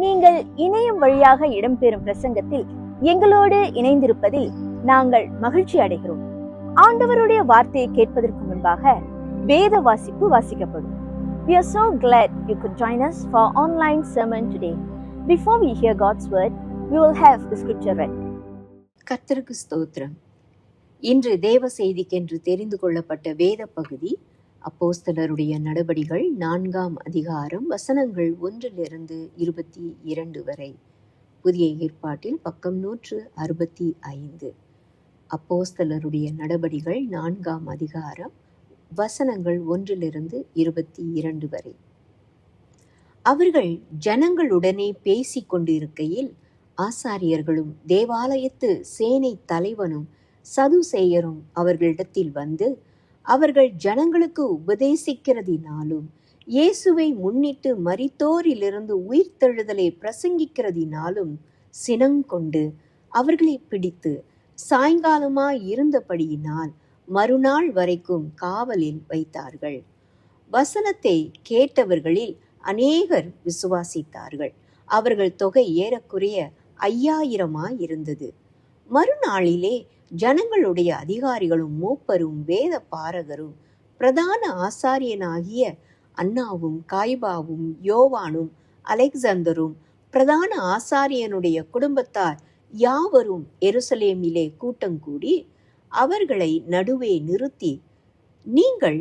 நீங்கள் இணையம் வழியாக இடம்பெறும் பிரசங்கத்தில் எங்களோடு இணைந்திருப்பதில் நாங்கள் மகிழ்ச்சி அடைகிறோம். ஆண்டவருடைய வார்த்தையை கேட்பதற்கு முன்பாக வேத வாசிப்பு வாசிக்கப்படும். We are so glad you could join us for online sermon today. Before we hear God's word, we will have the scripture read. கர்த்தருக்கு ஸ்தோத்திரம். இன்று தேவ செய்திக்கென்று தெரிந்து கொள்ளப்பட்ட வேத பகுதி அப்போஸ்தலருடைய நடபடிகள் 4ஆம் அதிகாரம் வசனங்கள் 1-22 வரை. புதிய ஏற்பாட்டில் பக்கம் 165. அப்போஸ்தலருடைய நடபடிகள் 4ஆம் அதிகாரம் வசனங்கள் 1-22 வரை. அவர்கள் ஜனங்களுடனே பேசிக் கொண்டிருக்கையில் ஆசாரியர்களும் தேவாலயத்து சேனை தலைவனும் சதுசேயரும் அவர்களிடத்தில் வந்து, அவர்கள் ஜனங்களுக்கு உபதேசிக்கிறதினாலும் இயேசுவை முன்னிட்டு மரித்தோரிலிருந்து உயிர்த்தெழுதலை பிரசங்கிக்கிறதினாலும் சினங்கொண்டு அவர்களை பிடித்து சாயங்காலமாய் இருந்தபடியினால் மறுநாள் வரைக்கும் காவலில் வைத்தார்கள். வசனத்தை கேட்டவர்களில் அநேகர் விசுவாசித்தார்கள். அவர்கள் தொகை ஏறக்குறைய 5000 இருந்தது. மறுநாளிலே ஜனங்களுடைய அதிகாரிகளும் மூப்பரும் வேத பாரகரும் பிரதான ஆசாரியனாகிய அன்னாவும் காய்பாவும் யோவானும் அலெக்சந்தரும் பிரதான ஆசாரியனுடைய குடும்பத்தார் யாவரும் எருசலேமிலே கூட்டங்கூடி அவர்களை நடுவே நிறுத்தி, நீங்கள்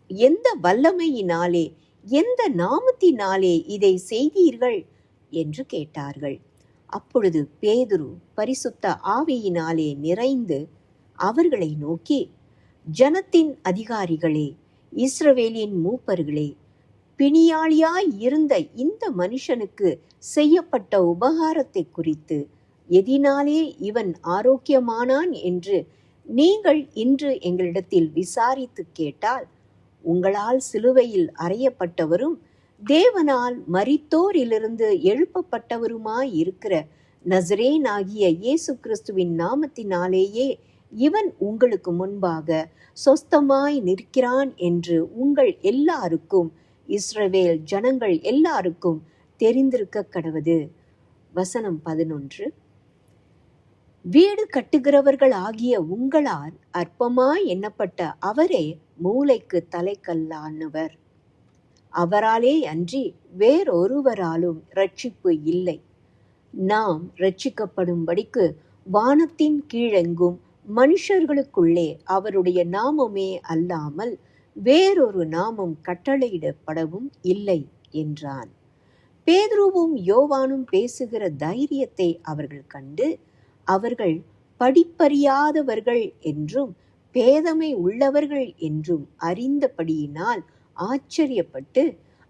எந்த வல்லமையினாலே எந்த நாமத்தினாலே இதை செய்தீர்கள் என்று கேட்டார்கள். அப்பொழுது பேதுரு பரிசுத்த ஆவியினாலே நிறைந்து அவர்களை நோக்கி, ஜனத்தின் அதிகாரிகளே, இஸ்ரவேலின் மூப்பர்களே, பிணியாளியாய் இருந்த இந்த மனுஷனுக்கு செய்யப்பட்ட உபகாரத்தை குறித்து எதினாலே இவன் ஆரோக்கியமானான் என்று நீங்கள் இன்று எங்களிடத்தில் விசாரித்து கேட்டால், உங்களால் சிலுவையில் அறையப்பட்டவரும் தேவனால் மரித்தோரிலிருந்து எழுப்பப்பட்டவருமாய் இருக்கிற நசரேனாகிய இயேசு கிறிஸ்துவின் நாமத்தினாலேயே இவன் உங்களுக்கு முன்பாக சொஸ்தமாய் நிற்கிறான் என்று உங்கள் எல்லாருக்கும், இஸ்ரவேல் ஜனங்கள் எல்லாருக்கும் தெரிந்திருக்க கடவது. வசனம் 11. வீடு கட்டுகிறவர்கள் ஆகிய உங்களால் அற்பமாய் எண்ணப்பட்ட அவரே மூலைக்கு தலைக்கல்லானவர். அவராலே அன்றி வேறொருவராலும் இரட்சிப்பு இல்லை. நாம் இரட்சிக்கப்படும்படிக்கு வானத்தின் கீழெங்கும் மனுஷர்களுக்குள்ளே அவருடைய நாமமே அல்லாமல் வேறொரு நாமம் கட்டளையிடப்படவும் இல்லை என்றான். பேதுருவும் யோவானும் பேசுகிற தைரியத்தை அவர்கள் கண்டு, அவர்கள் படிப்பறியாதவர்கள் என்றும் பேதமை உள்ளவர்கள் என்றும் அறிந்தபடியினால் ஆச்சரியப்பட்டு,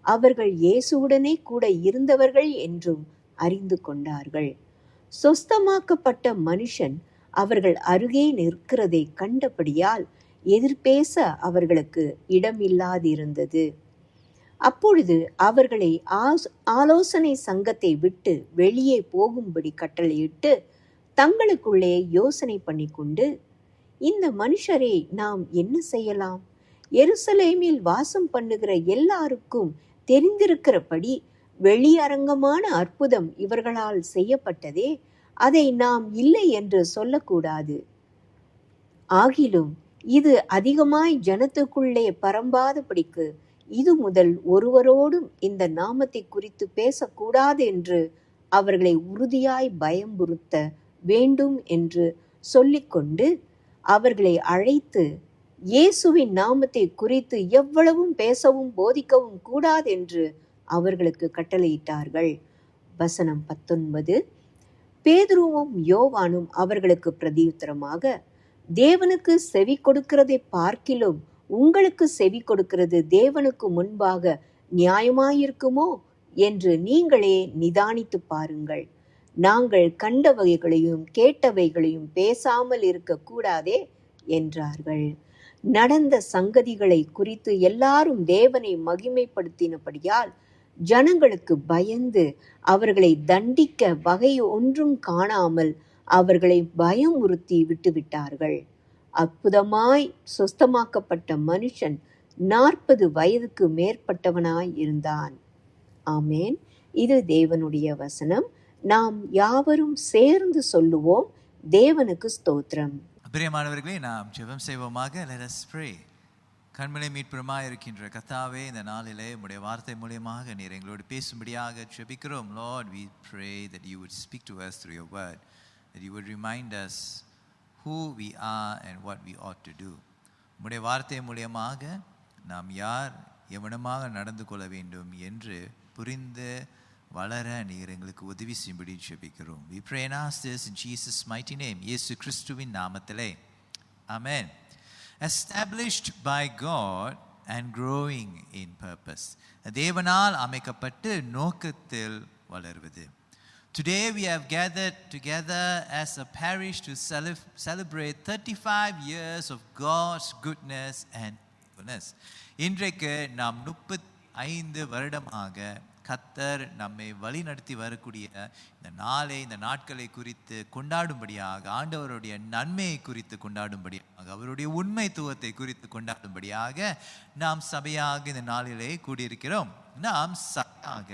அவர்கள் இயேசுவுடனே கூட இருந்தவர்கள் என்றும் அறிந்து கொண்டார்கள். சொஸ்தமாக்கப்பட்ட மனுஷன் அவர்கள் அருகே நிற்கிறதை கண்டபடியால் எதிர்பேச அவர்களுக்கு இடமில்லாதிருந்தது. அப்பொழுது அவர்களை ஆலோசனை சங்கத்தை விட்டு வெளியே போகும்படி கட்டளையிட்டு தங்களுக்குள்ளே யோசனை பண்ணி கொண்டு, இந்த மனுஷரை நாம் என்ன செய்யலாம்? எருசலேமில் வாசம் பண்ணுகிற எல்லாருக்கும் தெரிந்திருக்கிறபடி வெளியரங்கமான அற்புதம் இவர்களால் செய்யப்பட்டதே, அதை நாம் இல்லை என்று சொல்லக்கூடாது. ஆகிலும் இது அதிகமாய் ஜனத்துக்குள்ளே பரம்பாதபடிக்கு இது முதல் ஒருவரோடும் இந்த நாமத்தை குறித்து பேசக்கூடாது என்று அவர்களை உறுதியாய் பயம்புறுத்த வேண்டும் என்று சொல்லிக்கொண்டு அவர்களை அழைத்து, இயேசுவின் நாமத்தை குறித்து எவ்வளவும் பேசவும் போதிக்கவும் கூடாதென்று அவர்களுக்கு கட்டளையிட்டார்கள். வசனம் 19. பேதுருவும் யோவானும் அவர்களுக்கு பிரதியுத்தரமாக, தேவனுக்கு செவி கொடுக்கிறதை பார்க்கிலும் உங்களுக்கு செவி கொடுக்கிறது தேவனுக்கு முன்பாக நியாயமாயிருக்குமோ என்று நீங்களே நிதானித்து பாருங்கள். நாங்கள் கண்டவைகளையும் கேட்டவைகளையும் பேசாமல் இருக்க கூடாதே என்றார்கள். நடந்த சங்கதிகளை குறித்து எல்லாரும் தேவனை மகிமைப்படுத்தினபடியால் ஜனங்களுக்கு பயந்து அவர்களை தண்டிக்க வகை ஒன்றும் காணாமல் அவர்களை பயமுறுத்தி விட்டுவிட்டார்கள். அற்புதமாய் சொஸ்தமாக்கப்பட்ட மனுஷன் 40 வயதுக்கு மேற்பட்டவனாய் இருந்தான். ஆமேன். இது தேவனுடைய வசனம். நாம் யாவரும் சேர்ந்து சொல்லுவோம், தேவனுக்கு ஸ்தோத்திரம். பிரியமானவர்களே, நாம் ஜெபம் செய்வோமாக. Let us pray. கண்மலை மீட்புறமாக இருக்கின்ற கர்த்தாவே, இந்த நாளிலே உம்முடைய வார்த்தை மூலியமாக நீர் எங்களோடு பேசும்படியாக ஜெபிக்கிறோம். Lord, we pray that you would speak to us through your word, that you would remind us who we are and what we ought to do. உம்முடைய வார்த்தை மூலியமாக நாம் யார், எவனமாக நடந்து கொள்ள வேண்டும் என்று புரிந்து வளர நீர் எங்களுக்கு உதவி செய்யும்படி ஜெபிக்கிறோம். We pray and ask this in Jesus' mighty name. இயேசு கிறிஸ்துவின் நாமத்திலே. Amen. Established by God and growing in purpose. தேவனால் அமைக்கப்பட்டு நோக்கத்தில் வளர்வது. Today we have gathered together as a parish to celebrate 35 years of God's goodness and faithfulness. இன்றைக்கு நாம் 35 வருடமாக கர்த்தர் நம்மை வழி நடத்தி வரக்கூடிய இந்த நாட்களை குறித்து கொண்டாடும்படியாக, ஆண்டவருடைய நன்மையை குறித்து கொண்டாடும்படியாக, அவருடைய உண்மைத்துவத்தை குறித்து கொண்டாடும்படியாக நாம் சபையாக இந்த நாளிலே கூடியிருக்கிறோம். நாம் சபையாக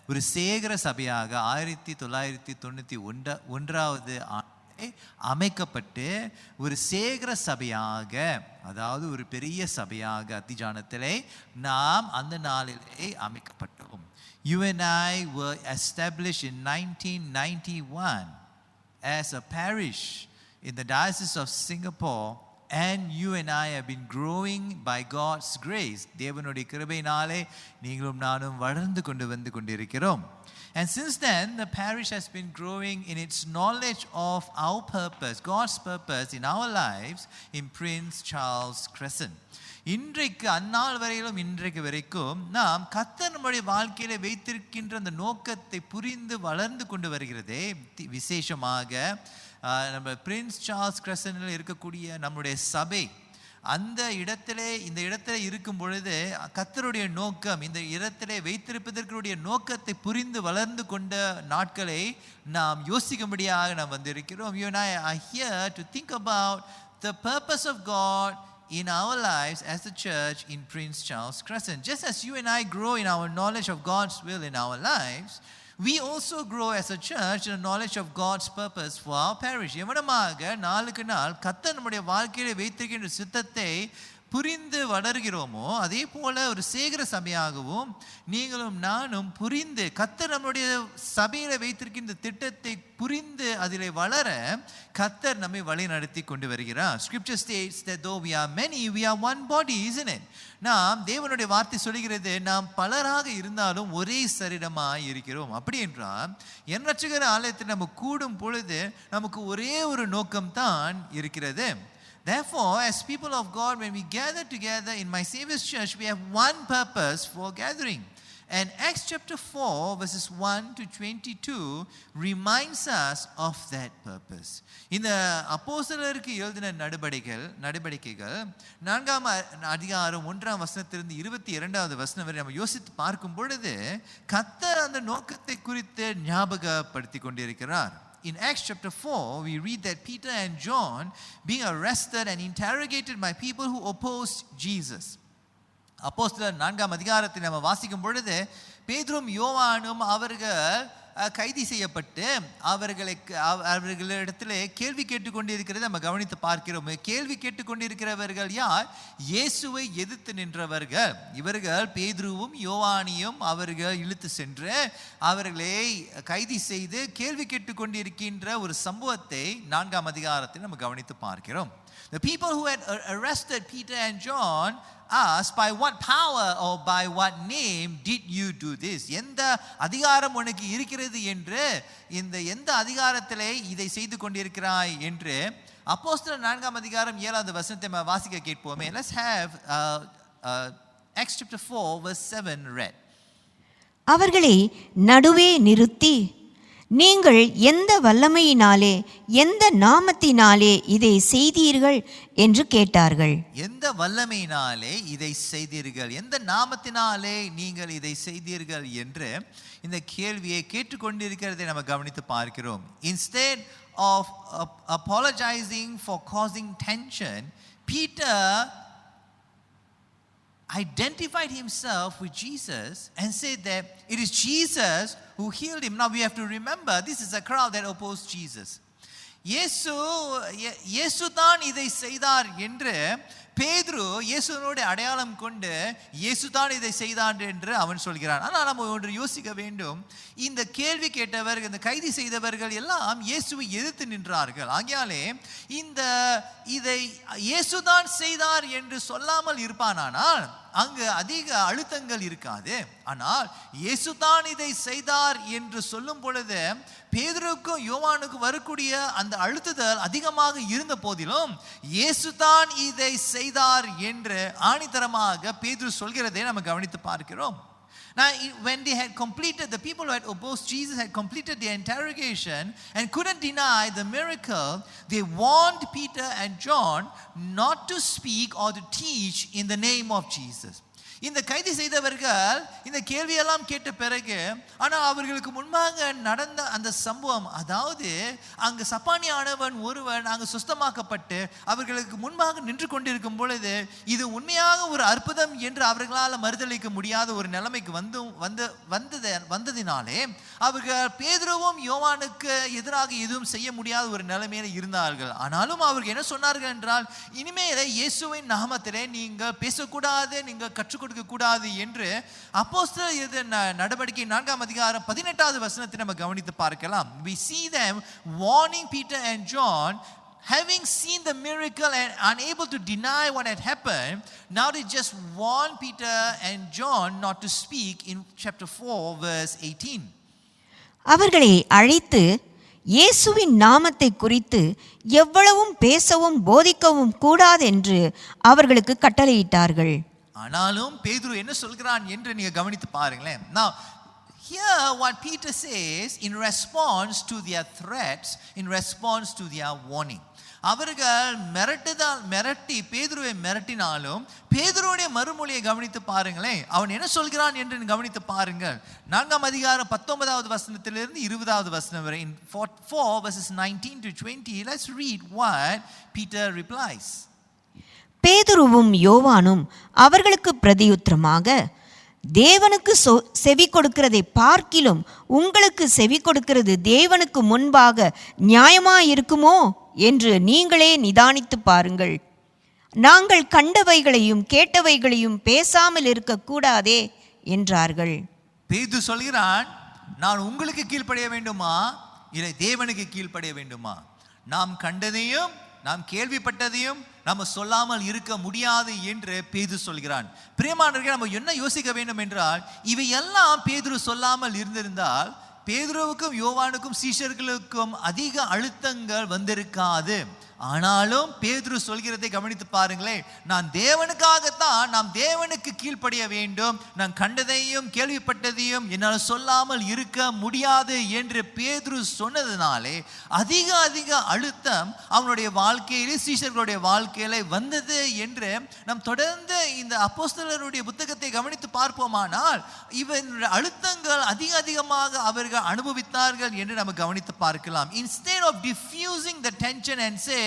ஒரு சேகர சபையாக 1991 ஆண்டு அமைக்கப்பட்டு ஒரு சேகர சபையாக, அதாவது ஒரு பெரிய சபையாக அத்திஜானத்திலே நாம் அந்த நாளிலே அமைக்கப்பட்டோம். You and I were established in 1991 as a parish in the Diocese of Singapore, and you and I have been growing by God's grace. தேவனுடைய கிருபையினாலே நீங்களும் நானும் வளர்ந்து கொண்டு வந்து கொண்டிருக்கிறோம். And since then, the parish has been growing in its knowledge of our purpose, God's purpose in our lives in Prince Charles Crescent. இன்றைக்கு அந்நாள் வரையிலும் இன்றைக்கு வரைக்கும் நாம் கர்த்தர் நம்முடைய வாழ்க்கையில வைத்திருக்கின்ற அந்த நோக்கத்தை புரிந்து வளர்ந்து கொண்டு வருகிறதே. விசேஷமாக நம்ம பிரின்ஸ் சார்ல்ஸ் கிரசன்டில் இருக்கக்கூடிய நம்முடைய சபை அந்த இந்த இடத்துல இருக்கும் பொழுது கர்த்தருடைய நோக்கம், இந்த இடத்திலே வைத்திருப்பதற்குரிய நோக்கத்தை புரிந்து வளர்ந்து கொண்ட நாட்களை நாம் யோசிக்கும்படியாக நாம் வந்திருக்கிறோம். You and I are here to think about the purpose of God in our lives as a church in Prince Charles Crescent. Just as you and I grow in our knowledge of God's will in our lives, we also grow as a church in the knowledge of God's purpose for our parish. எவனமாக நாளுக்கு நாள் கர்த்தர் நம்முடைய வாழ்க்கையிலே வைத்திருக்கின்ற சித்தத்தை புரிந்து வளர்கிறோமோ, அதே போல ஒரு சேகர சபையாகவும் நீங்களும் நானும் புரிந்து கர்த்தர் நம்முடைய சபையில வைத்திருக்கின்ற திட்டத்தை புரிந்து அதிலே வளர கர்த்தர் நம்மை வழி நடத்தி கொண்டு வருகிறார். Scripture states that though we are many, we are one body, isn't it? நாம் தேவனுடைய வார்த்தை சொல்கிறது, நாம் பலராக இருந்தாலும் ஒரே சரீரமாய் இருக்கிறோம். அப்படி என்றால் என் ரட்சகர் ஆலயத்தில் நம்ம கூடும் பொழுது நமக்கு ஒரே ஒரு நோக்கம் தான் இருக்கிறது. Therefore, as people of God, when we gather together in my Savior's church, we have one purpose for gathering. And Acts chapter 4 verses 1 to 22 reminds us of that purpose. இந்த அப்போஸ்தலருக்கு எழுதின நடபடிக்கைகள் 4ஆம் அதிகாரம் 1ஆம் வசனத்திலிருந்து 22வது வசனம் வரை நம்ம யோசித்து பார்க்கும் பொழுது கர்த்தர் அந்த நோக்கத்தை குறித்து ஞாபகப்படுத்தி கொண்டிருக்கிறார். In Acts chapter 4, we read that Peter and John being arrested and interrogated by people who opposed Jesus. அப்போஸ்தலர் 4ஆம் அதிகாரத்தை நம்ம வாசிக்கும் பொழுது பேதுரும் யோவானும் அவர்கள் கைது செய்யப்பட்டு அவர்களிடத்திலே கேள்வி கேட்டுக்கொண்டிருக்கிறதை நம்ம கவனித்து பார்க்கிறோம். கேள்வி கேட்டுக்கொண்டிருக்கிறவர்கள் யார்? இயேசுவை எதிர்த்து நின்றவர்கள். இவர்கள் பேதுருவும் யோவானியும் அவர்கள் இழுத்து சென்று அவர்களை கைது செய்து கேள்வி கேட்டுக்கொண்டிருக்கின்ற ஒரு சம்பவத்தை 4ஆம் அதிகாரத்தில் நம்ம கவனித்து பார்க்கிறோம். The people who had arrested Peter and John asked, by what power or by what name did you do this? எந்த அதிகாரம் உனக்கு இருக்கிறது என்று, இந்த எந்த அதிகாரத்திலே இதை செய்து கொண்டிருக்கிறாய் என்று அப்போஸ்தலர் 4ஆம் அதிகாரம் 7வது வசனத்தை நம்ம வாசிக்க கேட்போமே. Let's have Acts chapter 4 verse 7 read. அவர்களை நடுவே நிறுத்தி, நீங்கள் எந்த வல்லமையினாலே எந்த நாமத்தினாலே இதை செய்தீர்கள் என்று கேட்டார்கள். எந்த வல்லமையினாலே இதை செய்தீர்கள், எந்த நாமத்தினாலே நீங்கள் இதை செய்தீர்கள் என்று இந்த கேள்வியை கேட்டுக்கொண்டிருக்கிறதை நம்ம கவனித்து பார்க்கிறோம். Instead of apologizing for causing tension, Peter identified himself with Jesus and said that it is Jesus who healed him. Now we have to remember, this is a crowd that opposed Jesus. இயேசு தான் இதை செய்தார் என்று பேதுரு இயேசுவோட அடையாளம் கொண்டு இயேசு தான் இதை செய்தார் என்று அவன் சொல்கிறான். ஆனால் நம்ம ஒன்று யோசிக்க வேண்டும், இந்த கேள்வி கேட்டவர்கள், இந்த கைது செய்தவர்கள் எல்லாம் இயேசுவை எதிர்த்து நின்றார்கள். ஆகையாலே இதை இயேசுதான் செய்தார் என்று சொல்லாமல் இருப்பானால் அங்கு அதிக அழுத்தங்கள் இருக்காது. ஆனால் இயேசு தான் இதை செய்தார் என்று சொல்லும் பொழுது பேதுருவுக்கும் யோவானுக்கும் வரக்கூடிய அந்த அழுத்துதல் அதிகமாக இருந்த போதிலும் இயேசு தான் இதை செய்தார் என்று ஆணித்தரமாக பேதுரு சொல்கிறதை நம்ம கவனித்து பார்க்கிறோம். Now, when they had completed, the people who had opposed Jesus had completed their interrogation and couldn't deny the miracle, they warned Peter and John not to speak or to teach in the name of Jesus. இந்த கைது செய்தவர்கள் இந்த கேள்வியெல்லாம் கேட்ட பிறகு, ஆனால் அவர்களுக்கு முன்பாக நடந்த அந்த சம்பவம், அதாவது அங்கு சப்பானியானவன் ஒருவன் அங்கு சுத்தமாக்கப்பட்டு அவர்களுக்கு முன்பாக நின்று கொண்டிருக்கும் பொழுது இது உண்மையாக ஒரு அற்புதம் என்று அவர்களால் மறுதளிக்க முடியாத ஒரு நிலைமைக்கு வந்ததினாலே அவர்கள் பேதுருவும் யோவானுக்கு எதிராக எதுவும் செய்ய முடியாத ஒரு நிலைமையில இருந்தார்கள். ஆனாலும் அவர்கள் என்ன சொன்னார்கள் என்றால், இனிமேல் இயேசுவின் நாமத்திலே நீங்கள் பேசக்கூடாது, நீங்கள் கற்றுக் கொடுக்க கூடாது என்று அப்போஸ்தலர் நடவடிக்கை 4ஆம் அதிகாரம் 18வது வசனத்தை நம்ம கவனித்து பார்க்கலாம். We see them warning Peter and John, having seen the miracle and unable to deny what had happened. Now they just warn Peter and John not to speak in chapter 4 verse 18. அவர்களை அழைத்து இயேசுவின் நாமத்தை குறித்து எவ்வளவும் பேசவும் போதிக்கவும் கூடாதென்று அவர்களுக்கு கட்டளையிட்டார்கள். ஆனாலும் பேதுரு என்ன சொல்கிறான் என்று நீங்க கவனித்து பாருங்களேன். Now here what Peter says in response to their threats, in response to their warning. அவர்கள் மிரட்டி பேதுருவை மிரட்டினாலும் பேதுருவுடைய மறுமொழியை கவனித்து பாருங்களேன். அவன் என்ன சொல்கிறான் என்று கவனித்து பாருங்கள். 4ஆம் அதிகாரம் 19வது வசனத்திலிருந்து 20வது வசனம் வரை, in 4 verses 19 to 20, let's read what Peter replies. பேதுருவும் யோவானும் அவர்களுக்கு பிரதியுத்தரமாக, தேவனுக்கு செவி கொடுக்கிறதை பார்க்கிலும் உங்களுக்கு செவி கொடுக்கிறது தேவனுக்கு முன்பாக நியாயமாயிருக்குமோ என்று நீங்களே நிதானித்து பாருங்கள். நாங்கள் கண்டவைகளையும் கேட்டவைகளையும் பேசாமல் இருக்கக்கூடாதே என்றார்கள். பேதுரு சொல்கிறான், நான் உங்களுக்கு கீழ்ப்படிய வேண்டுமா இல்லை தேவனுக்கு கீழ்ப்படிய வேண்டுமா? நாம் கண்டதையும் நாம் கேள்விப்பட்டதையும் நம்ம சொல்லாமல் இருக்க முடியாது என்று பேதுரு சொல்கிறான். பிரியமானவர்களே, நம்ம என்ன யோசிக்க வேண்டும் என்றால், இவையெல்லாம் பேதுரு சொல்லாமல் இருந்திருந்தால் பேதுருவுக்கும் யோவானுக்கும் சீஷர்களுக்கும் அதிக அழுத்தங்கள் வந்திருக்காது. ஆனாலும் பேதுரு சொல்கிறதை கவனித்து பாருங்களேன். நான் தேவனுக்காகத்தான், நாம் தேவனுக்கு கீழ்ப்படிய வேண்டும், நான் கண்டதையும் கேள்விப்பட்டதையும் என்னால் சொல்லாமல் இருக்க முடியாது என்று பேதுரு சொன்னதுனாலே அதிக அழுத்தம் அவனுடைய வாழ்க்கையிலே, சீஷர்களுடைய வாழ்க்கையில வந்தது என்று நாம் தொடர்ந்து இந்த அப்போஸ்தலருடைய புத்தகத்தை கவனித்து பார்ப்போமானால் இவனுடைய அழுத்தங்கள் அதிகமாக அவர்கள் அனுபவித்தார்கள் என்று நம்ம கவனித்து பார்க்கலாம். Instead of diffusing the tension and say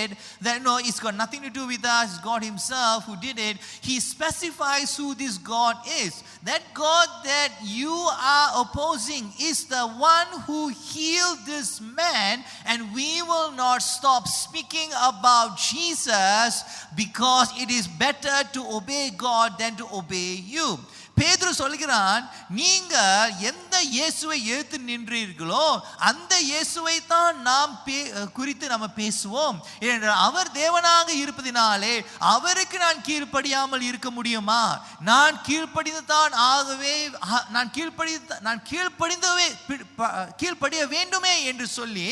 that no, it's got nothing to do with us, it's God himself who did it, he specifies who this God is. That God that you are opposing is the one who healed this man, and we will not stop speaking about Jesus because it is better to obey God than to obey you. பேதுரு சொல்கிறான், நீங்க எந்த இயேசுவை எதிர்த்து நின்றீர்களோ அந்த இயேசுவை தான் நாம் குறித்து நம்ம பேசுவோம். அவர் தேவனாக இருப்பதினாலே அவருக்கு நான் கீழ்ப்படியாமல் இருக்க முடியுமா? நான் கீழ்ப்படிந்துதான் ஆகவே, நான் கீழ்ப்படிய வேண்டுமே என்று சொல்லி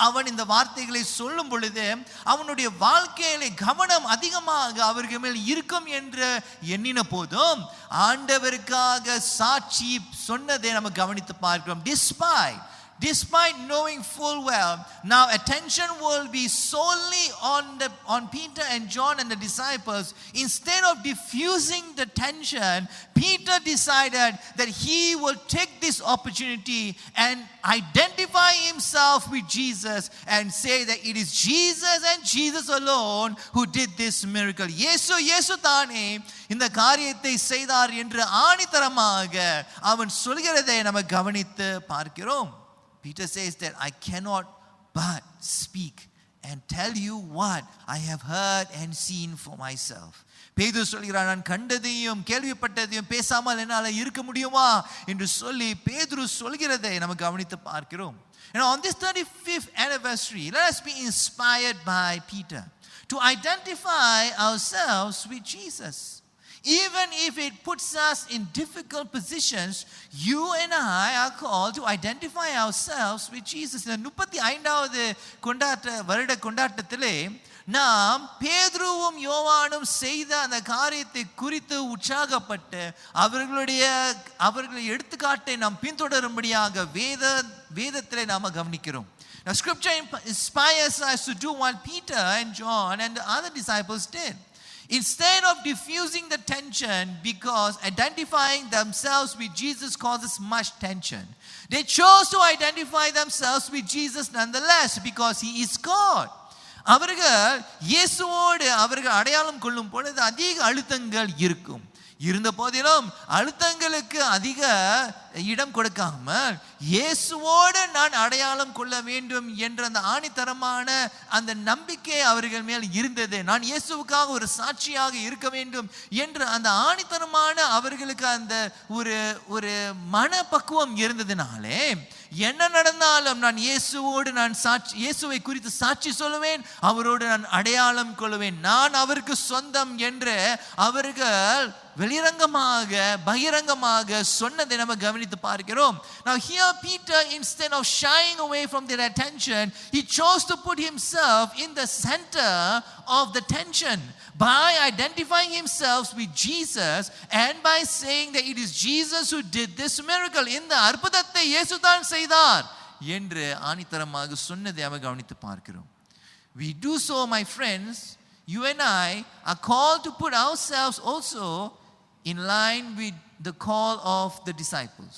அவன் இந்த வார்த்தைகளை சொல்லும் பொழுது அவனுடைய வாழ்க்கையில கவனம் அதிகமாக அவர்கள் மேல் இருக்கும் என்று எண்ணின போதும் ஆண்டவர் சாட்சி சொன்னதை நம்ம கவனித்து பார்க்கிறோம். Despite despite knowing full well, now attention will be solely on Peter and John and the disciples. Instead of diffusing the tension, Peter decided that he will take this opportunity and identify himself with Jesus and say that it is Jesus and Jesus alone who did this miracle. இயேசு தானே இந்த காரியத்தை செய்தார் என்று ஆணித்தரமாக அவன் சொல்கிறதை நம்ம கவனித்து பார்க்கிறோம். Peter says that I cannot but speak and tell you what I have heard and seen for myself. பேதுரு சொல்கிறான், நான் கண்டதையும் கேள்விப்பட்டதையும் பேசாமல் என்னால் இருக்க முடியுமா என்று சொல்லி பேதுரு சொல்கிறதை நம்ம கவனித்து பார்க்கிறோம். And on this 35th anniversary, let us be inspired by Peter to identify ourselves with Jesus. Even if it puts us in difficult positions, you and I are called to identify ourselves with Jesus. இந்த 35வது வருட கொண்டாட்டத்திலே நாம் பேதுருவும் யோவானும் செய்த அந்த காரியத்தை குறித்து உற்சாகப்பட்டு அவர்களுடைய எடுத்துக்காட்டை நாம் பின்தொடரும்படியாக வேதத்திலே நாம கவனிக்கிறோம். Now scripture inspires us to do what Peter and John and the other disciples did. Instead of diffusing the tension because identifying themselves with Jesus causes much tension, they chose to identify themselves with Jesus nonetheless because he is God. அவர்கள் இயேசுவோடு அவர்கள் அடையாளம் கொள்ளும் பொழுது அதிக அழுத்தங்கள் இருக்கும். இருந்த போதிலும் அழுத்தங்களுக்கு அதிக இடம் கொடுக்காமல் இயேசுவோடு நான் அடையாளம் கொள்ள வேண்டும் என்ற அந்த ஆணித்தரமான அந்த நம்பிக்கை அவர்கள் மேல் இருந்தது. நான் இயேசுவுக்காக ஒரு சாட்சியாக இருக்க வேண்டும் என்ற அந்த ஆணித்தரமான அவர்களுக்கு அந்த ஒரு மனப்பக்குவம் இருந்ததினாலே என்ன நடந்தாலும் நான் இயேசுவை குறித்து சாட்சி சொல்லுவேன், அவரோடு நான் அடையாளம் கொள்வேன், நான் அவருக்கு சொந்தம் என்று அவர்கள் வெளிரங்கமாக பகிரங்கமாக சொன்னதை நம்ம கவனித்து பார்க்கிறோம். Now here Peter, instead of shying away from their attention, he chose to put himself in the center of the tension by identifying himself with Jesus and by saying that it is Jesus who did this miracle. இந்த அற்புதத்தை இயேசுதான் செய்தார் என்று ஆணித்தரமாக சொன்னதை நம்ம கவனித்து பார்க்கிறோம். We do so, my friends. You and I are called to put ourselves also in line with the call of the disciples.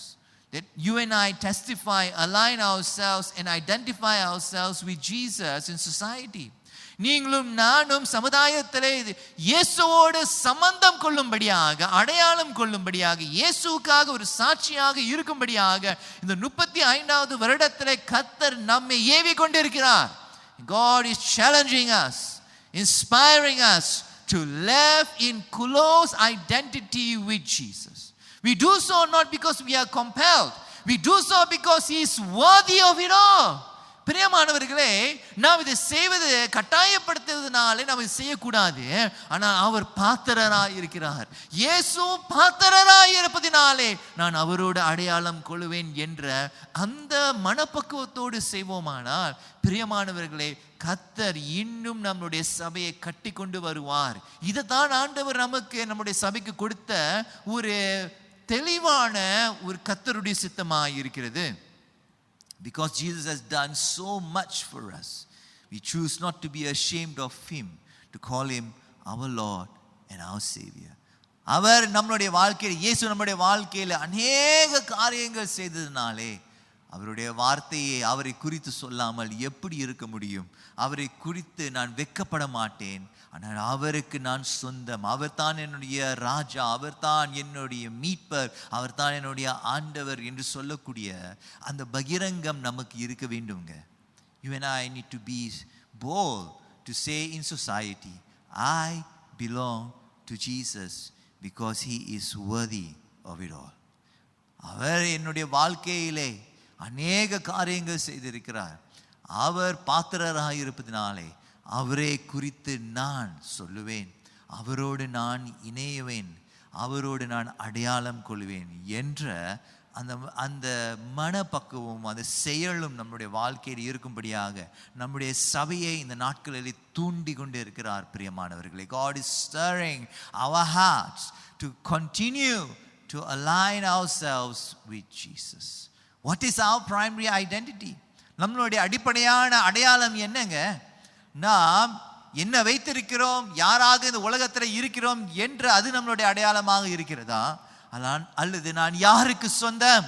That you and I testify, align ourselves and identify ourselves with Jesus in society. நீங்களும் நானும் சமுதாயத்திலே இயேசுவோடு சம்பந்தம் கொள்ளும்படியாக அடையாளம் கொள்ளும்படியாக இயேசுவுக்காக ஒரு சாட்சியாக இருக்கும்படியாக இந்த 35வது வருடத்திலே கர்த்தர் நம்மை ஏவி கொண்டிருக்கிறார். God is challenging us, inspiring us to live in close identity with Jesus. We do so not because we are compelled. We do so because he is worthy of it all. பிரியமானவர்களே, நாம் இதை செய்வது கட்டாயப்படுத்துவதனாலே நாம் இதை செய்யக்கூடாது. ஆனால் அவர் பாத்திரராய் இருக்கிறார். இயேசு பாத்திரராய் இருப்பதினாலே நான் அவரோடு அடையாளம் கொள்வேன் என்ற அந்த மனப்பக்குவத்தோடு செய்வோமானால் பிரியமானவர்களே, கர்த்தர் இன்னும் நம்முடைய சபையை கட்டி கொண்டு வருவார். இதைத்தான் ஆண்டவர் நமக்கு நம்முடைய சபைக்கு கொடுத்த ஒரு தெளிவான ஒரு கர்த்தருடைய சித்தமாய் இருக்கிறது. Because Jesus has done so much for us, we choose not to be ashamed of him, to call him our Lord and our Savior. அவர் நம்மளுடைய வாழ்க்கையில், இயேசு நம்முடைய வாழ்க்கையில் அநேக காரியங்கள் செய்ததினாலே அவருடைய வார்த்தையை அவரை குறித்து சொல்லாமல் எப்படி இருக்க முடியும்? அவரை குறித்து நான் வெட்கப்பட மாட்டேன். ஆனால் அவருக்கு நான் சொந்தம். அவர் தான் என்னுடைய ராஜா, அவர் தான் என்னுடைய மீட்பர், அவர் தான் என்னுடைய ஆண்டவர் என்று சொல்லக்கூடிய அந்த பகிரங்கம் நமக்கு இருக்க வேண்டுங்க. You and I need to be bold to say in society, I belong to Jesus because he is worthy of it all. அவர் என்னுடைய வாழ்க்கையிலே அநேக காரியங்கள் செய்திருக்கிறார். அவர் பாத்திரராக இருப்பதினாலே அவரை குறித்து நான் சொல்லுவேன், அவரோடு நான் இணையுவேன், அவரோடு நான் அடையாளம் கொள்வேன் என்ற அந்த மனப்பக்குவம் அந்த செயலும் நம்முடைய வாழ்க்கையில் இருக்கும்படியாக நம்முடைய சபையை இந்த நாட்களில் தூண்டி கொண்டு இருக்கிறார். பிரியமானவர்களே, God is stirring our hearts to continue to align ourselves with Jesus. What is our primary identity? நம்மளுடைய அடிப்படையான அடையாளம் என்னங்க? நாம் என்ன வைத்திருக்கிறோம், யாராக இந்த உலகத்தில் இருக்கிறோம் என்று அது நம்மளுடைய அடையாளமாக இருக்கிறதா, அல்லது நான் யாருக்கு சொந்தம்,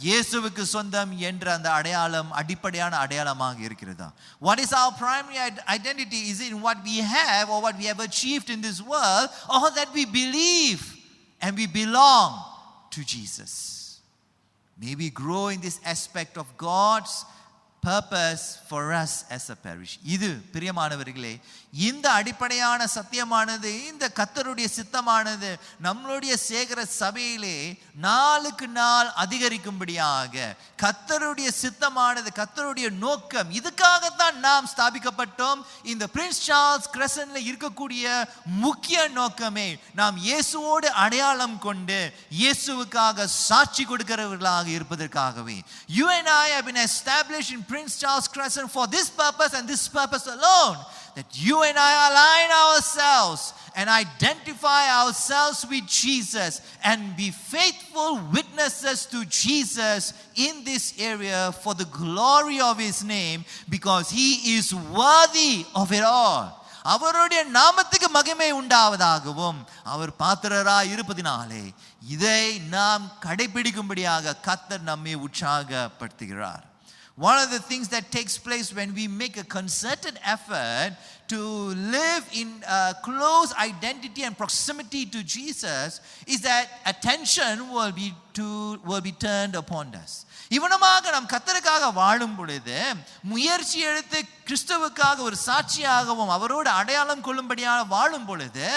இயேசுவுக்கு சொந்தம் என்ற அந்த அடையாளம் அடிப்படையான அடையாளமாக இருக்கிறதா? What is our primary identity? Is it in what we have or what we have achieved in this world, or that we believe and we belong to Jesus? May we grow in this aspect of God's purpose for us as a parish. இது பிரியமானவர்களே, இந்த அடிப்படையான சத்தியமானது, இந்த கர்த்தருடைய சித்தமானது நம்மளுடைய சேகர சபையிலே நாளுக்கு நாள் அதிகரிக்கும்படியாக கர்த்தருடைய சித்தமானது, கர்த்தருடைய நோக்கம், இதுக்காகத்தான் நாம் ஸ்தாபிக்கப்பட்டோம். இந்த பிரின்ஸ் சார்ல்ஸ் கிரசன்ட்ல இருக்கக்கூடிய முக்கிய நோக்கமே நாம் இயேசுவோடு அடையாளம் கொண்டு இயேசுவுக்காக சாட்சி கொடுக்கிறவர்களாக இருப்பதற்காகவே. You and I have been established in Prince Charles Crescent for this purpose and this purpose alone, that you and I align ourselves and identify ourselves with Jesus and be faithful witnesses to Jesus in this area for the glory of his name, because he is worthy of it all. அவருடைய நாமத்துக்கு மகிமை உண்டாவதாகவும் அவர் பாத்திரராய் இருப்பதினாலே இதை நாம் கடைபிடிக்கும்படியாக கர்த்தர் நம்மை உற்சாகப்படுத்துகிறார். One of the things that takes place when we make a concerted effort to live in close identity and proximity to Jesus is that attention will be turned upon us. இவனமாக நாம் கர்த்தருக்காக வாழும் பொழுது முயற்சி எடுத்து கிறிஸ்துவுக்காக ஒரு சாட்சியாகவும் அவரோடு அடையாளம் கொள்ளும்படியாக வாழும் பொழுது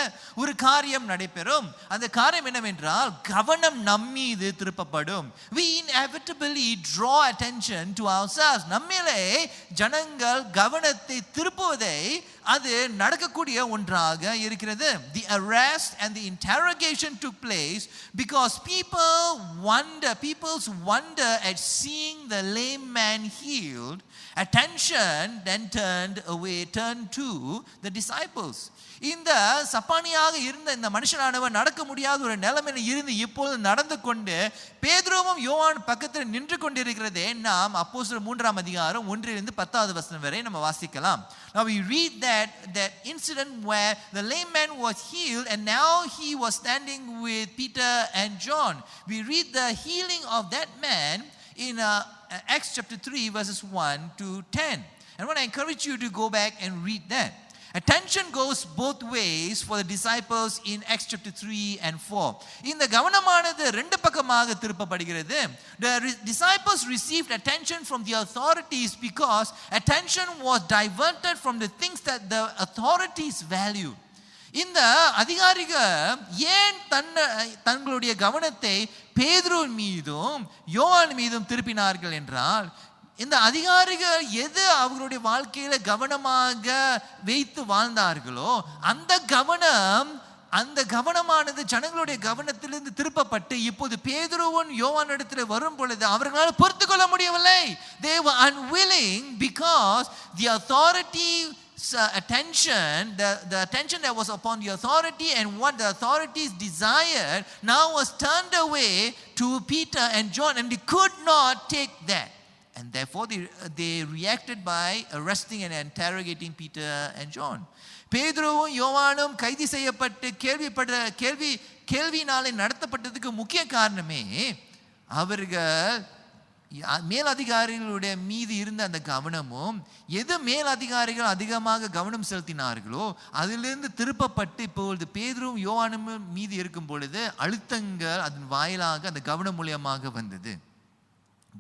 ஒரு காரியம் நடைபெறும். அந்த காரியம் என்னவென்றால் கவனம் நம்மீது திருப்பப்படும். We inevitably draw attention to ourselves. நம்மிலே ஜனங்கள் கவனத்தை திருப்புவதை அது நடக்கக்கூடிய ஒன்றாக இருக்கிறது. The arrest and the interrogation took place because people's wonder at seeing the lame man healed, attention then turned to the disciples. இந்த சப்பானியாக இருந்த இந்த மனுஷனானவர் நடக்க முடியாத ஒரு நிலைமையில் இருந்து இப்போது நடந்து கொண்டு பேதுருவும் யோவான் பக்கத்தில் நின்று கொண்டிருக்கிறதே நாம் அப்போஸ்தலர் 3ஆம் அதிகாரம் 1 to 10 வரை நம்ம வாசிக்கலாம். Now we read that incident where the lame man was healed and now he was standing with Peter and John. We read the healing of that man in Acts chapter 3 verses 1 to 10. And I want to encourage you to go back and read that. Attention goes both ways for the disciples in Acts chapter 3 and 4. இந்த கவனமானது ரெண்டு பக்கமாக திருப்பப்படுகிறது. The disciples received attention from the authorities because attention was diverted from the things that the authorities valued. இந்த அதிகாரிகள் ஏன் தங்களுடைய கவனத்தை பேதுரு மீதும் யோவான் மீதும் திருப்பினார்கள் என்றால், இந்த அதிகாரிகள் எது அவர்களுடைய வாழ்க்கையில கவனமாக வைத்து வாழ்ந்தார்களோ அந்த கவனமானது ஜனங்களுடைய கவனத்திலிருந்து திருப்பப்பட்டு இப்போது பேதுருவும் யோவான் இடத்தில் வரும் பொழுது அவர்களால் பொறுத்து கொள்ள முடியவில்லை. They were unwilling because the authority's attention, the attention that was upon the authority and what the authorities desired now was turned away to Peter and John, and they could not take that. And therefore they reacted by arresting and interrogating Peter and John. பேதுருவும் யோவானும் கைது செய்யப்பட்டு கேள்வியினாலே நடத்தப்பட்டதுக்கு முக்கிய காரணமே அவர்கள் மேலதிகாரிகளுடைய மீது இருந்த அந்த கவனமும், எது மேலதிகாரிகள் அதிகமாக கவனம் செலுத்தினார்களோ அதிலிருந்து திருப்பப்பட்டு இப்பொழுது பேதுருவும் யோவானும் மீது இருக்கும் பொழுது அழுத்தங்கள் அதன் வாயிலாக அந்த கவனம் மூலியமாக வந்தது.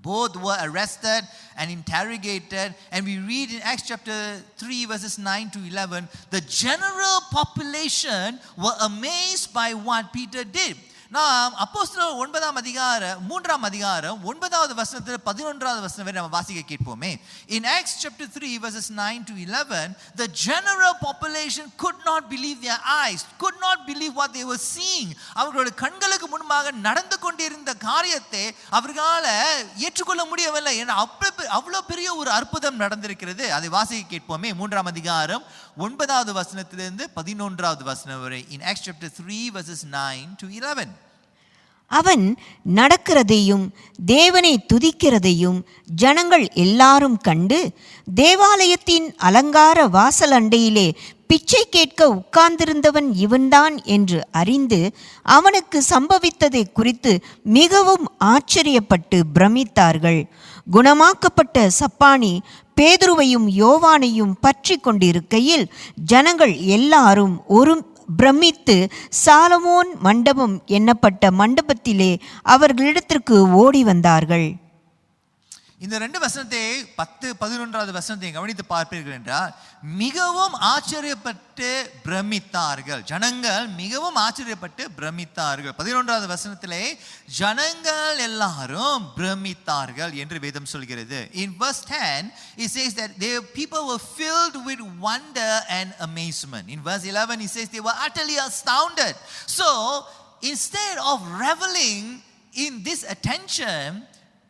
Both were arrested and interrogated, and we read in Acts chapter 3 verses 9 to 11, the general population were amazed by what Peter did. நாம் அப்போஸ்தலர் 3ஆம் அதிகாரம் 9வது வசனத்தில் 11வது வசனம் வரை நம்ம வாசிக்க கேட்போமே. In Acts chapter 3 verses 9 to 11, the general population could not believe their eyes, could not believe what they were seeing. அவர்களுடைய கண்களுக்கு முன்பாக நடந்து கொண்டிருந்த காரியத்தை அவர்களால் ஏற்றுக்கொள்ள முடியவில்லை. ஏன்னா அவ்வளவு பெரிய ஒரு அற்புதம் நடந்திருக்கிறது. அதை வாசிக்க கேட்போமே. 3ஆம் அதிகாரம் 9வது வசனத்திலிருந்து 11வது வசனம் வரை. In Acts chapter 3 verses 9 to 11. அவன் நடக்கிறதையும் தேவனை துதிக்கிறதையும் ஜனங்கள் எல்லாரும் கண்டு, தேவாலயத்தின் அலங்கார வாசல் அண்டையிலே பிச்சை கேட்க உட்கார்ந்திருந்தவன் இவன்தான் என்று அறிந்து அவனுக்கு சம்பவித்ததை குறித்து மிகவும் ஆச்சரியப்பட்டு பிரமித்தார்கள். குணமாக்கப்பட்ட சப்பானி பேதுருவையும் யோவானையும் பற்றி கொண்டிருக்கையில் ஜனங்கள் எல்லாரும் ஒரு பிரமித்து சாலமோன் மண்டபம் என்னப்பட்ட மண்டபத்திலே அவர்களிடத்திற்கு ஓடி வந்தார்கள். இந்த 2 வசனத்தை 10-11 வசனத்தை கவனித்து பார்ப்பீர்கள் என்றால், மிகவும் ஆச்சரியப்பட்டு பிரமித்தார்கள். ஜனங்கள் மிகவும் ஆச்சரியப்பட்டு பிரமித்தார்கள். 11 வசனத்திலே ஜனங்கள் எல்லாரும் பிரமித்தார்கள் என்று வேதம் சொல்கிறது. In verse 10 it says that people were filled with wonder and amazement. In verse 11 it says they were utterly astounded. So instead of reveling in this attention,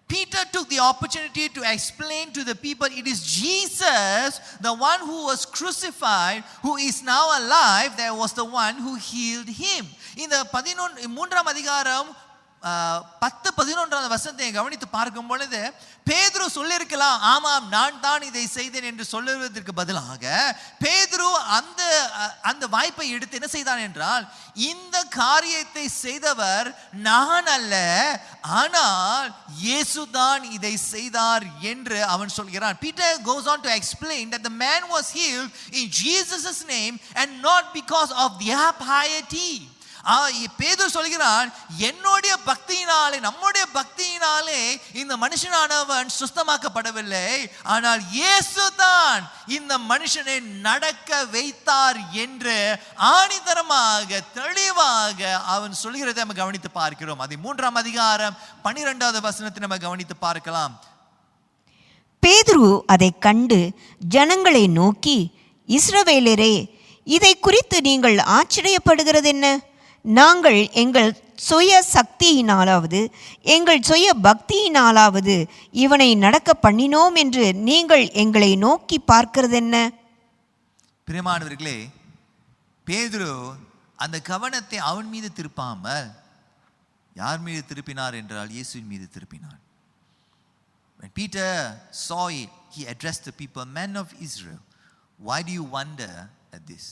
Peter took the opportunity to explain to the people, it is Jesus, the one who was crucified, who is now alive, that was the one who healed him. இந்த 3ஆம் அதிகாரம் 10-11 வசனத்தை கவனித்து பார்க்கும் பொழுது பேதுரு சொல்லியிருக்கலாம், ஆமாம் நான் தான் இதை செய்தேன் என்று சொல்லுவதற்கு பதிலாக பேதுரு அந்த வாய்ப்பை எடுத்து என்ன செய்தான் என்றால், இந்த காரியத்தை செய்தவர் நான் அல்ல, ஆனால் இயேசு தான் இதை செய்தார் என்று அவன் சொல்கிறான். Peter goes on to explain that the man was healed in Jesus' name and not because of their piety. பேதுரு சொல்கிறான், என்னுடைய பக்தியினாலே, நம்முடைய பக்தியினாலே இந்த மனுஷனானவன் சுத்தமாக்கப்படவில்லை, ஆனால் இயேசு தான் இந்த மனுஷனை நடக்க வைத்தார் என்று ஆணித்தரமாக தெளிவாக அவன் சொல்கிறதை நம்ம கவனித்து பார்க்கிறோம். அதை 3ஆம் அதிகாரம் 12வது வசனத்தை நம்ம கவனித்து பார்க்கலாம். பேதுரு அதை கண்டு ஜனங்களை நோக்கி, இஸ்ரவேலரே, இதை குறித்து நீங்கள் ஆச்சரியப்படுகிறது என்ன? நாங்கள் எங்கள் சுய சக்தியினாலாவது எங்கள் சுய பக்தியினாலாவது இவனை நடக்க பண்ணினோம் என்று நீங்கள் எங்களை நோக்கி பார்க்கிறது என்ன? பிரியமானவர்களே, பேதுரு அந்த கவனத்தை அவன் மீது திருப்பாமல் யார் மீது திருப்பினார் என்றால் இயேசுவின் மீது திருப்பினார். When Peter saw it, he addressed the people, men of Israel, why do you wonder at this?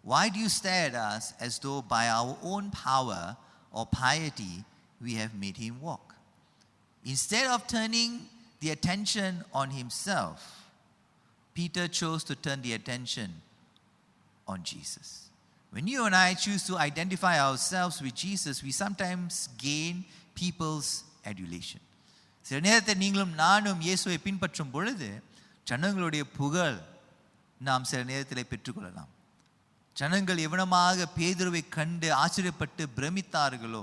Why do you stare at us as though by our own power or piety we have made him walk? Instead of turning the attention on himself, Peter chose to turn the attention on Jesus. When you and I choose to identify ourselves with Jesus, we sometimes gain people's adulation. சில நேரத்தில் நீங்களும் நானும் இயேசுவை பின்பற்றும் பொழுது ஜனங்களுடைய புகழ் நாம் சில நேரத்தில் பெற்றுக்கொள்ளலாம். ஜனங்கள் எவனமாக பேதுருவை கண்டு ஆச்சரியப்பட்டு பிரமித்தார்களோ,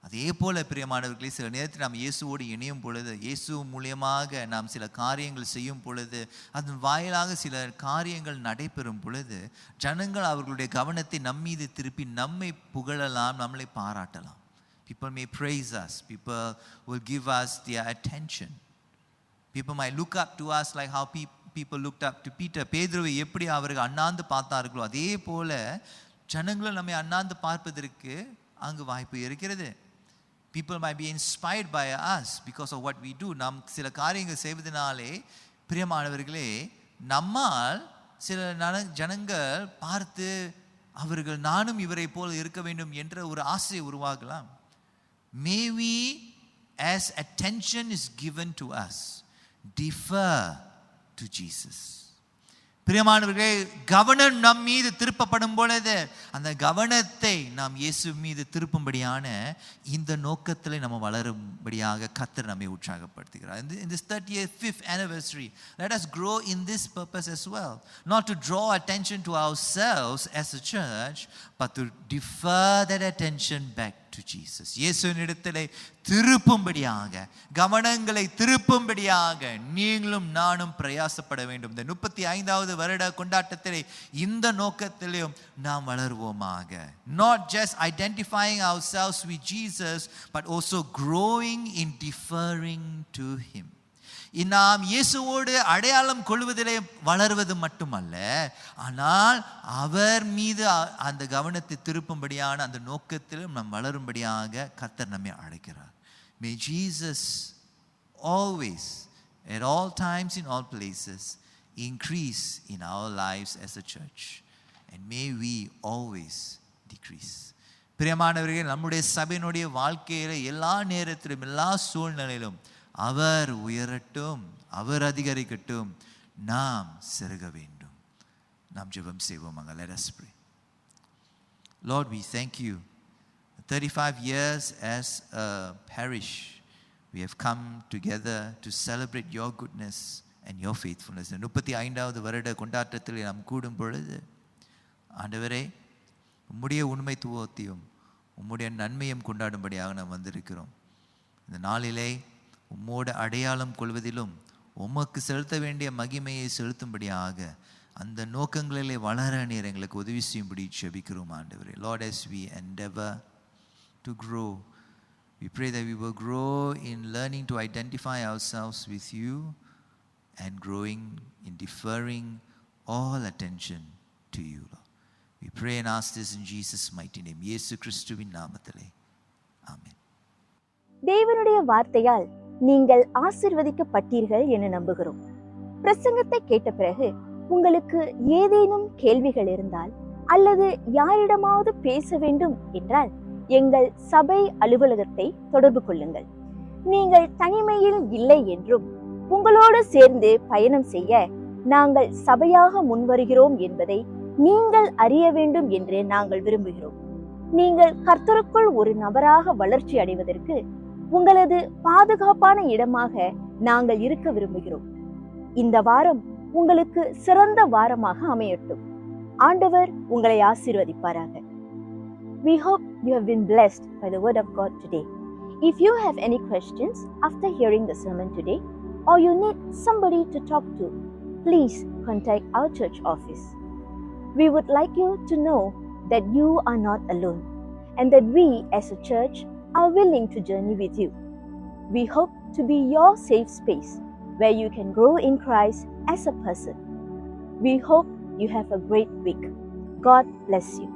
அதே போல பிரியமானவர்களே, சில நேரத்தில் நாம் இயேசுவோடு இணையும் பொழுது, இயேசு மூலியமாக நாம் சில காரியங்கள் செய்யும் பொழுது, அதன் வாயிலாக சில காரியங்கள் நடைபெறும் பொழுது, ஜனங்கள் அவர்களுடைய கவனத்தை நம்மீது திருப்பி நம்மை புகழலாம், நம்மளை பாராட்டலாம். People may praise us, people will give us their attention. People might look up to us like how people looked up to Peter. பேதுருவை எப்படி அவர்கள் அண்ணாந்து பார்த்தார்களோ அதே போல ஜனங்களும் நம்மை அண்ணாந்து பார்ப்பதற்கு அங்கு வாய்ப்பு இருக்கிறது. People might be inspired by us because of what we do. நாம் சில காரியங்கள் செய்வதனாலே பிரியமானவர்களே, நம்மால் சில ஜனங்கள் பார்த்து அவர்கள் நானும் இவரை போல் இருக்க வேண்டும் என்ற ஒரு ஆசை உருவாகலாம். May we, as attention is given to us, defer to Jesus. பிரியமானவர்களே, கவனம் நம் மீது திருப்பப்படும் பொழுது அந்த கவனத்தை நாம் இயேசு மீது திருப்பும்படியான இந்த நோக்கத்தில் நம்ம வளரும்படியாக கர்த்தர் நம்மை உற்சாகப்படுத்துகிறார். In this 35th anniversary, let us grow in this purpose as well. Not to draw attention to ourselves as a church, but to defer that attention back to Jesus. இயேசுவினிடத்திலே திருப்பும்படியாக, கவனங்களை திருப்பும்படியாக நீங்களும் நானும் பிரயாசப்பட வேண்டும். இந்த 35வது வருட கொண்டாட்டத்திலே இந்த நோக்கத்திலும் நாம் வளருவோமாக. Not just identifying ourselves with Jesus, but also growing in deferring to him. நாம் இயேசுவோடு அடையாளம் கொள்வதிலே வளர்வது மட்டுமல்ல, ஆனால் அவர் மீது அந்த கவனத்தை திருப்பும்படியான அந்த நோக்கத்திலும் நாம் வளரும்படியாக கர்த்தர் நம்மை அழைக்கிறார். May Jesus always, at all times, in all places, increase in our lives as a church, and may we always decrease. பிரியமானவர்களே, நம்முடைய சபையினுடைய வாழ்க்கையில எல்லா நேரத்திலும் எல்லா சூழ்நிலையிலும் அவர் உயரட்டும், அவர் அதிகரிக்கட்டும், நாம் சிறுக வேண்டும். நாம் ஜெபம் செய்வோமாக. Let us pray. Lord, we thank you. 35 years as a parish, we have come together to celebrate your goodness and your faithfulness. 35வது வருட கொண்டாட்டத்தில் நாம் கூடும் பொழுது ஆண்டவரே, உம்முடைய உண்மைத்துவத்தையும் உம்முடைய நன்மையும் கொண்டாடும்படியாக நாம் வந்திருக்கிறோம். இந்த நாளிலே உம்மோடு அடையாளம் கொள்வதிலும் உமக்கு செலுத்த வேண்டிய மகிமையை செலுத்தும்படியாக அந்த நோக்கங்களிலே வளர நீர் எங்களுக்கு உதவி செய்யும்படி ஜெபிக்கிறோம் ஆண்டவரே. Lord, as we endeavor to grow, we pray that we will grow in learning to identify ourselves with you and growing in deferring all attention to you, Lord. We pray and ask this in Jesus' mighty name. இயேசு கிறிஸ்துவின் நாமத்திலே ஆமென். தேவனுடைய வார்த்தையால் நீங்கள் ஆசீர்வதிக்கப்பட்டீர்கள் என நம்புகிறோம். பிரசங்கத்தை கேட்ட பிறகு உங்களுக்கு ஏதேனும் கேள்விகள் இருந்தால் அல்லது யாரிடமாவது பேச வேண்டும் என்றால் எங்கள் சபை அலுவலகத்தை தொடர்பு கொள்ளுங்கள். நீங்கள் தனிமையில் இல்லை என்றும் உங்களோடு சேர்ந்து பயணம் செய்ய நாங்கள் சபையாக முன்வருகிறோம் என்பதை நீங்கள் அறிய வேண்டும் என்று நாங்கள் விரும்புகிறோம். நீங்கள் கர்த்தருக்குள் ஒரு நபராக வளர்ச்சி அடைவதற்கு உங்களது பாதுகாப்பான இடமாக நாங்கள் இருக்க விரும்புகிறோம். இந்த வாரம் உங்களுக்கு சிறந்த வாரமாக அமையட்டும். ஆண்டவர் உங்களை ஆசீர்வதிப்பாராக. We hope you have been blessed by the word of God today. If you have any questions after hearing the sermon today, or you need somebody to talk to, please contact our church office. We would like you to know that you are not alone and that we as a church are willing to journey with you. We hope to be your safe space where you can grow in Christ as a person. We hope you have a great week. God bless you.